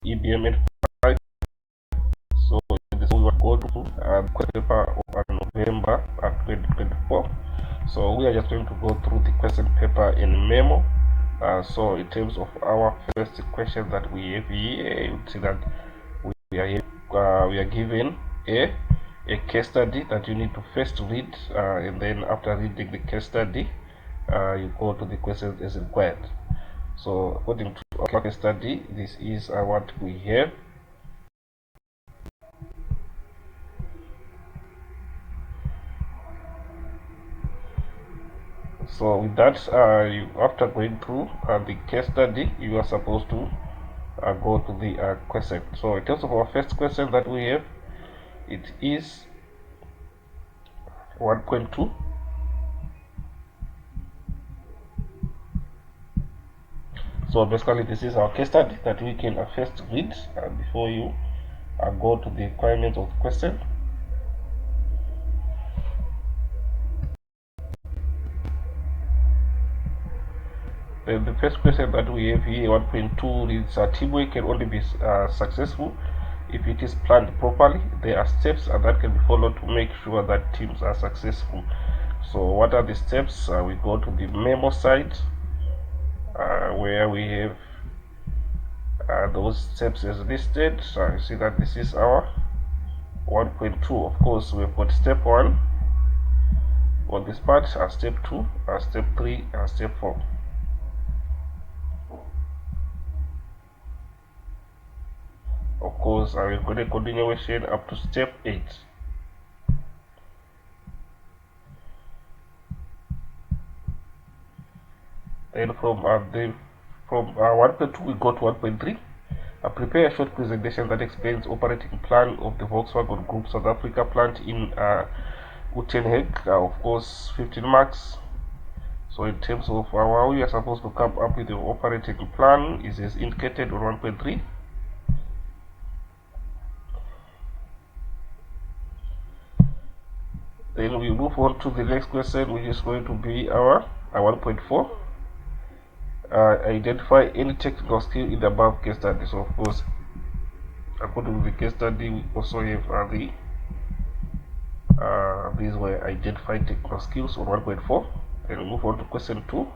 EBM 85. So this we will go to question paper of November 2024. So we are just going to go through the question paper in Memo. So in terms of our first question that we have here, you see that we are given a case study that you need to first read, and then after reading the case study, you go to the questions as required. So according to our case study, this is what we have. So with that, after going through the case study, you are supposed to go to the question. So in terms of our first question that we have, it is 1.2. So basically this is our case study that we can first read before you go to the requirements of the question. Then the first question that we have here, 1.2, reads teamwork can only be successful if it is planned properly. There are steps that can be followed to make sure that teams are successful. So what are the steps? We go to the Memo side, where we have those steps as listed. So you see that this is our 1.2. Of course, we've got step 1 on this part, step 2, step 3, and step 4. Of course, we've got a continuation up to step 8. Then from 1.2 we go to 1.3. Prepare a short presentation that explains operating plan of the Volkswagen Group South Africa plant in Uitenhage. Of course, 15 marks. So in terms of how we are supposed to come up with the operating plan is as indicated on 1.3. Then we move on to the next question, which is going to be our 1.4. Identify any technical skill in the above case study. So of course, according to the case study, we also have these were identified technical skills on 1.4. Then we move on to question 2.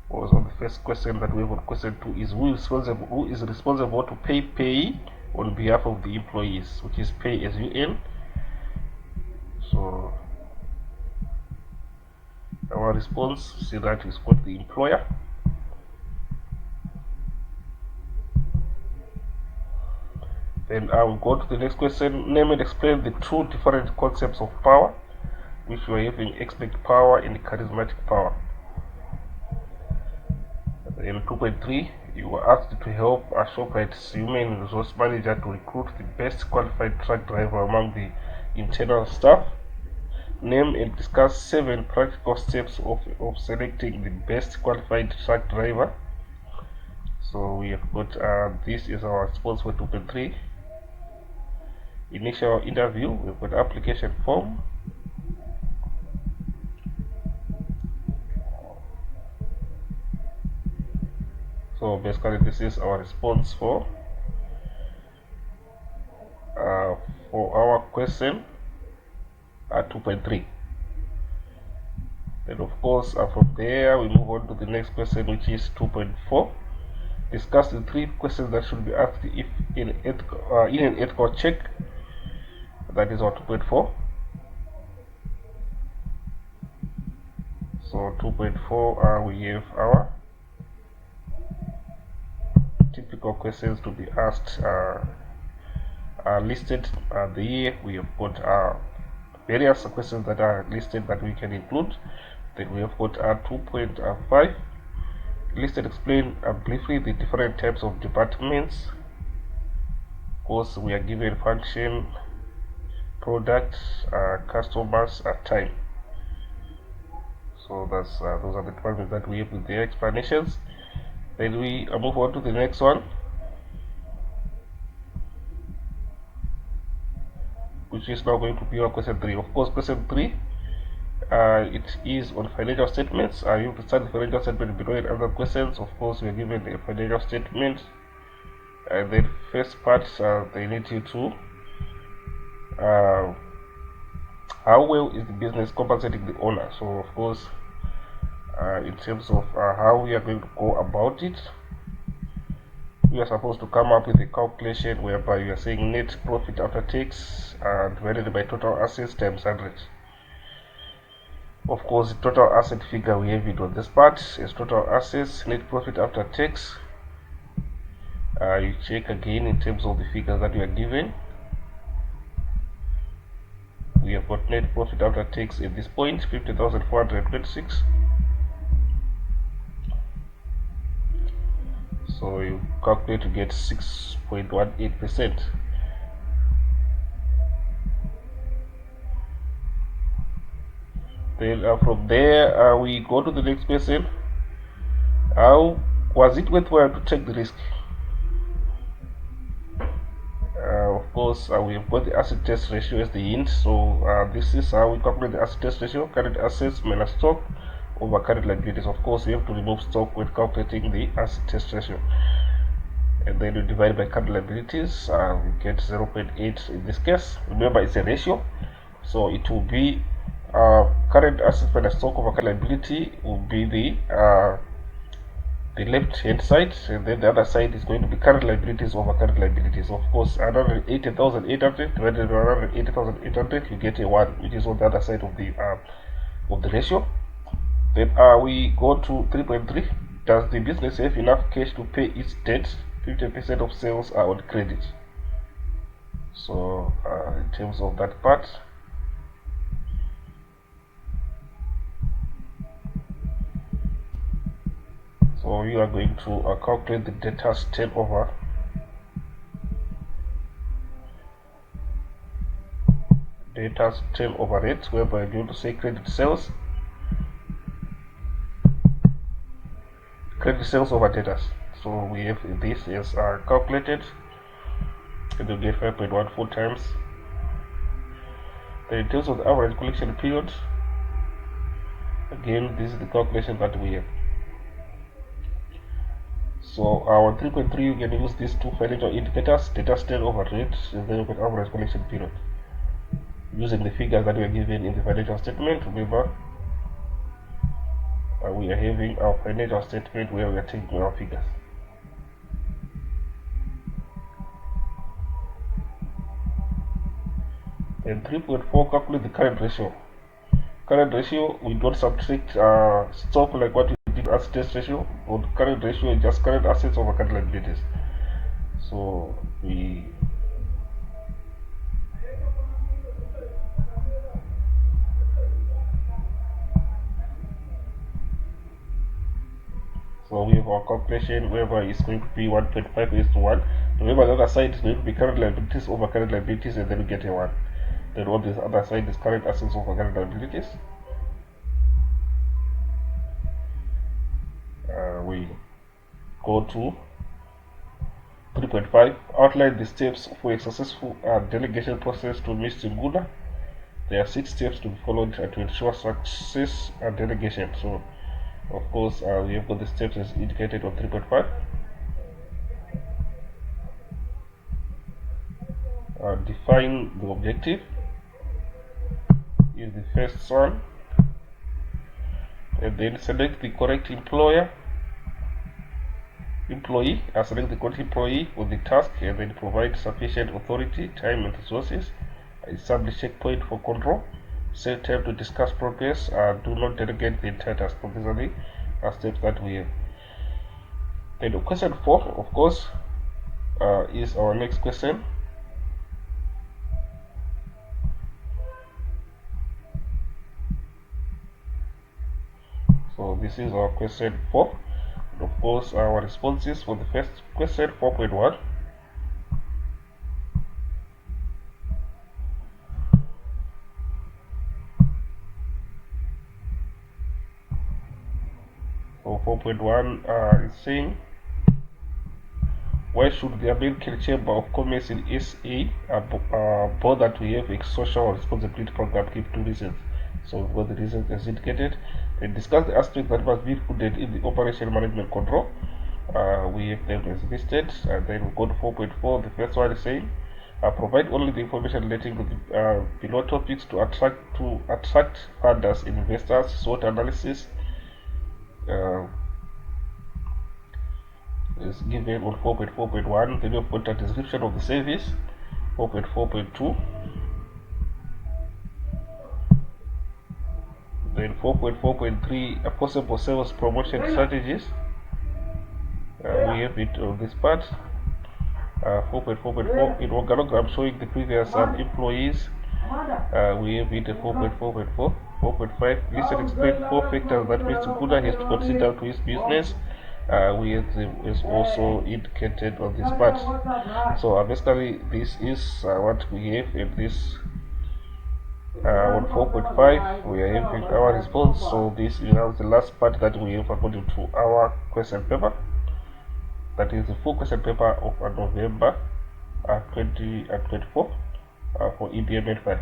Was on the first question that we have on question 2 is who is responsible to pay on behalf of the employees, which is pay as you earn. So our response, see that is called the employer. Then I will go to the next question. Name and explain the two different concepts of power, which we are having: expert power and charismatic power. In 2.3, you were asked to help a Shoprite's human resource manager to recruit the best qualified truck driver among the internal staff. Name and discuss 7 practical steps of selecting the best qualified truck driver. So we have got this is our response for 2.3. Initial interview, we've got application form. So basically this is our response for our question 2.3. Then of course from there we move on to the next question, which is 2.4. Discuss the 3 questions that should be asked if in an ethical check. That is our 2.4. So 2.4 we have our typical questions to be asked listed there. We have got various questions that are listed that we can include. Then we have got 2.5 listed. Explain briefly the different types of departments. Of course, we are given function, products, customers, time. So that's those are the departments that we have with their explanations. Then we move on to the next one, which is now going to be our question 3. Of course, question 3 it is on financial statements. You have to start the financial statement below and other questions. Of course, we are given the financial statement. And then first part, they need you to how well is the business compensating the owner. So of course, in terms of how we are going to go about it, we are supposed to come up with a calculation whereby we are saying net profit after tax divided by total assets times 100. Of course, the total asset figure we have it on this part is total assets, net profit after tax. You check again in terms of the figures that we are given. We have got net profit after tax at this point 50,426. So you calculate to get 6.18%. Then from there we go to the next question. How was it worthwhile to take the risk? Of course, we have got the asset test ratio as the hint. So this is how we calculate the asset test ratio: current assets minus stock over current liabilities. Of course, we have to remove stock when calculating the asset test ratio, and then we divide by current liabilities. We get 0.8 in this case. Remember, it's a ratio, so it will be current assets minus stock over current liability will be the left hand side, and then the other side is going to be current liabilities over current liabilities. Of course, 180,800 divided by 180,800, you get a 1, which is on the other side of the ratio. Then we go to 3.3. Does the business have enough cash to pay its debt? 50% of sales are on credit. So in terms of that part, so you are going to calculate the debtors turnover. Debtors turnover rate, whereby you're going to say credit sales over debtors. So we have this as calculated, and you get 5.14 times. Then in terms of the average collection period, again this is the calculation that we have. So on 3.3 you can use these two financial indicators: debtors turnover rate and then average collection period, using the figures that we are given in the financial statement. Remember, we are having our financial statement where we are taking our figures. And 3.4, calculate the current ratio. Current ratio, we don't subtract stock like what we did as test ratio. But current ratio is just current assets over current liabilities. So we have our calculation whereby it's going to be 1.5:1. Remember, the other side is going to be current liabilities over current liabilities, and then we get a 1. Then on this other side is current assets over current liabilities. We go to 3.5. Outline the steps for a successful delegation process to Mr. Nguna. There are 6 steps to be followed to ensure success and delegation. So of course we have got the steps as indicated on 3.5. Define the objective is the first one, and then select the correct employee, select the correct employee for the task, and then provide sufficient authority, time and resources. Establish checkpoint for control. Set time to discuss progress. Do not delegate the entire task. So these are the steps that we have. Then question 4, of course, is our next question. So this is our question 4. And of course, our responses for the first question 4.1. So 4.1 is saying, why should the American Chamber of Commerce in SA board that we have a social responsibility program? Give 2 reasons. So we've got the reasons as indicated. Then discuss the aspects that must be included in the operation management control. We have them as listed. And then we go to 4.4. The first one is saying provide only the information relating to the below topics to attract funders, investors, SWOT analysis is given on 4.4.1. Then we've got a description of the service. 4.4.2. Then 4.4.3 possible sales promotion strategies. We have it on this part. 4.4.4 in organogram showing the previous employees. We have it at 4.4.4. 4.5 list and explain 4 factors that Mr. Buddha has to consider to his business. We have is also indicated on this part. So basically this is what we have in this on 4.5. We are having our response. So this is the last part that we have according to our question paper. That is the full question paper of November 2024 for EBM 5.